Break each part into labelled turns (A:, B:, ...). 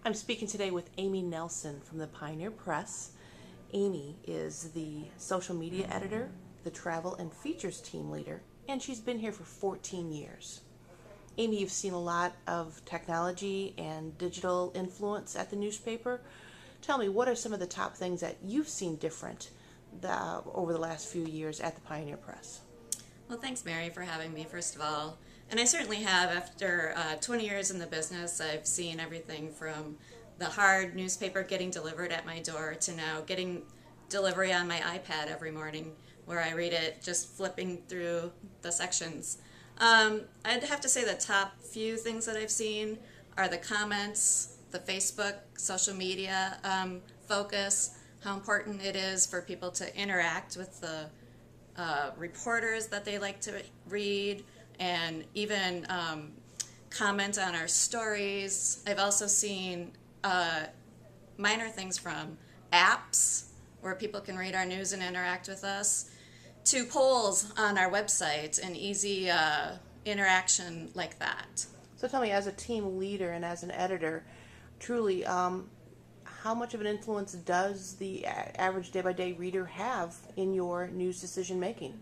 A: I'm speaking today with Amy Nelson from the Pioneer Press. Amy is the social media editor, the travel and features team leader, and she's been here for 14 years. Amy, you've seen a lot of technology and digital influence at the newspaper. Tell me, what are some of the top things that you've seen different over the last few years at the Pioneer Press?
B: Well, thanks, Mary, for having me, first of all. And I certainly have. After 20 years in the business, I've seen everything from the hard newspaper getting delivered at my door to now getting delivery on my iPad every morning where I read it just flipping through the sections. I'd have to say the top few things that I've seen are the comments, the Facebook, social media focus, how important it is for people to interact with the reporters that they like to read, and even comment on our stories. I've also seen minor things from apps where people can read our news and interact with us, to polls on our website and easy interaction like that.
A: So tell me, as a team leader and as an editor, truly, how much of an influence does the average day-by-day reader have in your news decision making?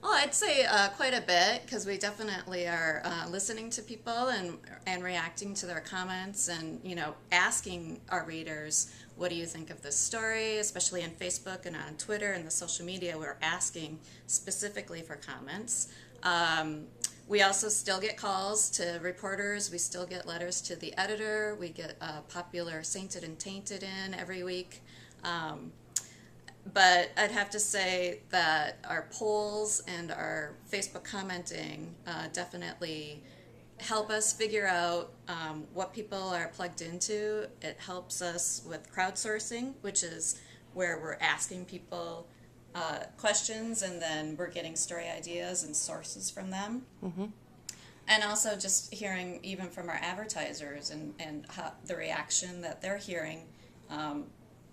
B: Well, I'd say quite a bit, because we definitely are listening to people and reacting to their comments, and asking our readers, what do you think of this story? Especially on Facebook and on Twitter and the social media, we're asking specifically for comments. We also still get calls to reporters. We still get letters to the editor. We get popular Sainted and Tainted in every week. But I'd have to say that our polls and our Facebook commenting definitely help us figure out what people are plugged into. It helps us with crowdsourcing, which is where we're asking people questions, and then we're getting story ideas and sources from them.
A: Mm-hmm.
B: And also just hearing even from our advertisers and how, the reaction that they're hearing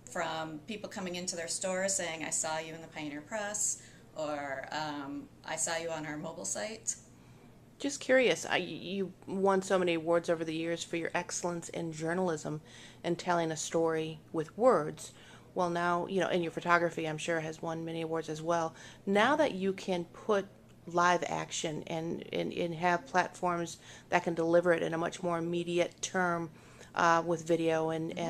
B: from people coming into their store saying, I saw you in the Pioneer Press, or I saw you on our mobile site.
A: Just curious, you won so many awards over the years for your excellence in journalism and telling a story with words. Well, now, and your photography, I'm sure, has won many awards as well. Now that you can put live action and have platforms that can deliver it in a much more immediate term with video and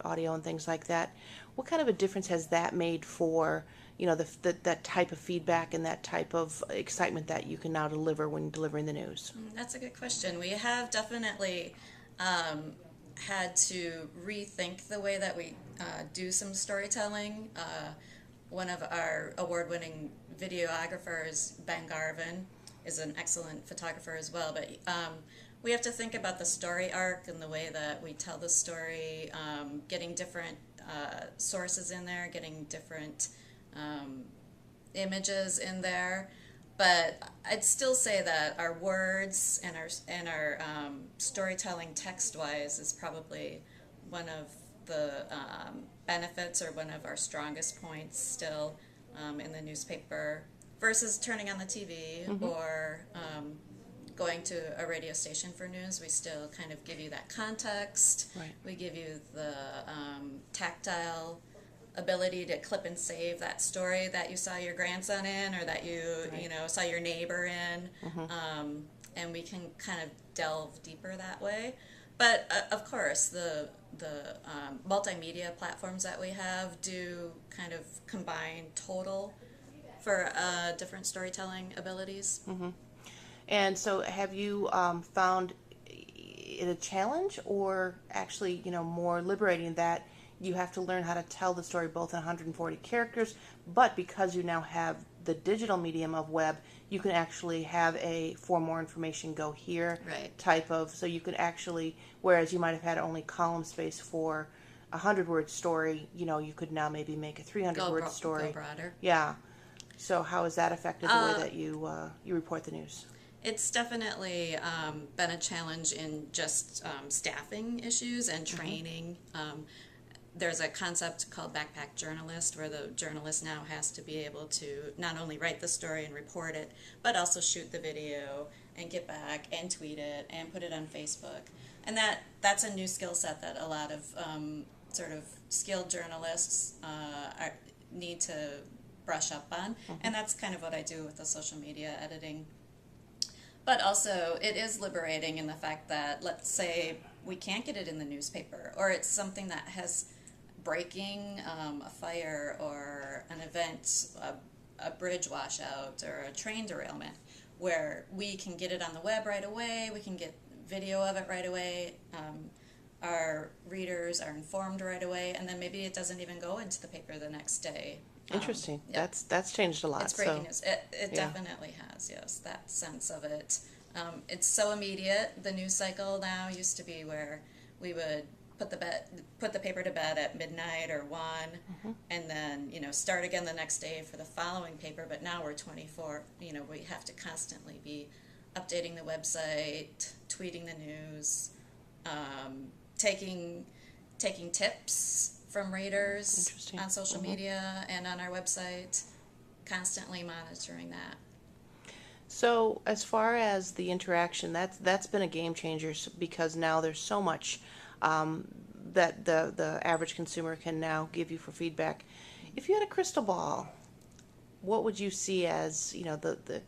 A: audio and things like that, what kind of a difference has that made for that type of feedback and that type of excitement that you can now deliver when delivering the news?
B: That's a good question. We have definitely had to rethink the way that we do some storytelling. One of our award-winning videographers, Ben Garvin, is an excellent photographer as well, but we have to think about the story arc and the way that we tell the story, getting different sources in there, getting different images in there. But I'd still say that our words and our storytelling text-wise is probably one of the benefits, or one of our strongest points still in the newspaper, versus turning on the TV or going to a radio station for news. We still kind of give you that context.
A: Right.
B: We give you the tactile ability to clip and save that story that you saw your grandson in, or that you saw your neighbor in, and we can kind of delve deeper that way. But of course, the multimedia platforms that we have do kind of combine total for different storytelling abilities.
A: And so have you found it a challenge, or actually, more liberating, that you have to learn how to tell the story both in 140 characters, but because you now have the digital medium of web, you can actually have a for more information go here
B: Right.
A: type of, so you can actually, whereas you might have had only column space for a 100-word story, you could now maybe make a 300-word story.
B: Go broader.
A: Yeah. So how has that affected the way that you report the news?
B: It's definitely been a challenge in just staffing issues and training. There's a concept called backpack journalist, where the journalist now has to be able to not only write the story and report it, but also shoot the video, and get back and tweet it and put it on Facebook. And that's a new skill set that a lot of sort of skilled journalists need to brush up on. And that's kind of what I do with the social media editing. But also, it is liberating in the fact that, let's say, we can't get it in the newspaper, or it's something that has breaking, a fire, or an event, a bridge washout, or a train derailment, where we can get it on the web right away, we can get video of it right away, our readers are informed right away, and then maybe it doesn't even go into the paper the next day.
A: Interesting.
B: Yeah.
A: That's changed a lot.
B: It's breaking
A: So
B: news. It
A: yeah.
B: definitely has, yes, that sense of it. It's so immediate. The news cycle now used to be where we would put the paper to bed at midnight or 1, and then, you know, start again the next day for the following paper. But now we're 24. You know, we have to constantly be updating the website, tweeting the news, taking tips from readers
A: Interesting.
B: on social media and on our website, constantly monitoring that.
A: So as far as the interaction, that's been a game changer because now there's so much that the average consumer can now give you for feedback. If you had a crystal ball, what would you see as, you know, the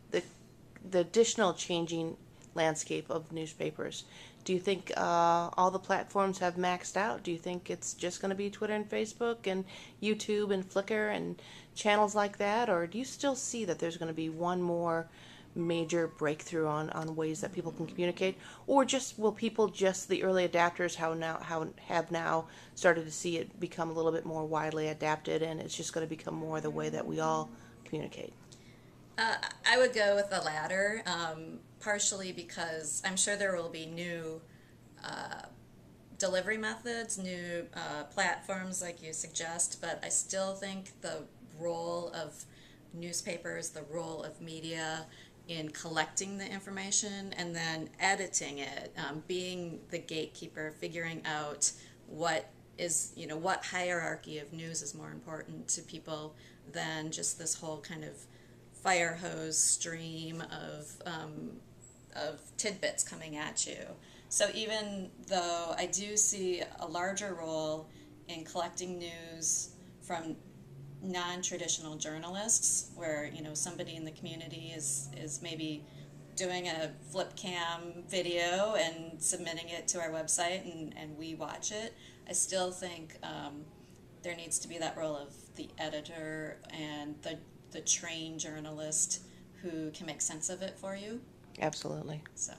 A: additional changing landscape of newspapers? Do you think all the platforms have maxed out? Do you think it's just going to be Twitter and Facebook and YouTube and Flickr and channels like that? Or do you still see that there's going to be one more major breakthrough on ways that people can communicate? Or just will people, just the early adapters, have now started to see it become a little bit more widely adapted, and it's just going to become more the way that we all communicate?
B: I would go with the latter, partially because I'm sure there will be new delivery methods, new platforms like you suggest, but I still think the role of newspapers, the role of media in collecting the information and then editing it, being the gatekeeper, figuring out what is, you know, what hierarchy of news is more important to people than just this whole kind of fire hose stream of tidbits coming at you. So even though I do see a larger role in collecting news from non-traditional journalists, where, you know, somebody in the community is maybe doing a flip cam video and submitting it to our website, and we watch it, I still think there needs to be that role of the editor and the trained journalist who can make sense of it for you.
A: Absolutely.
B: So,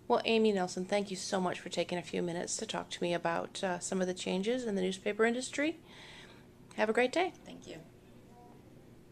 A: Well, Amy Nelson, thank you so much for taking a few minutes to talk to me about some of the changes in the newspaper industry. Have a great day.
B: thank you.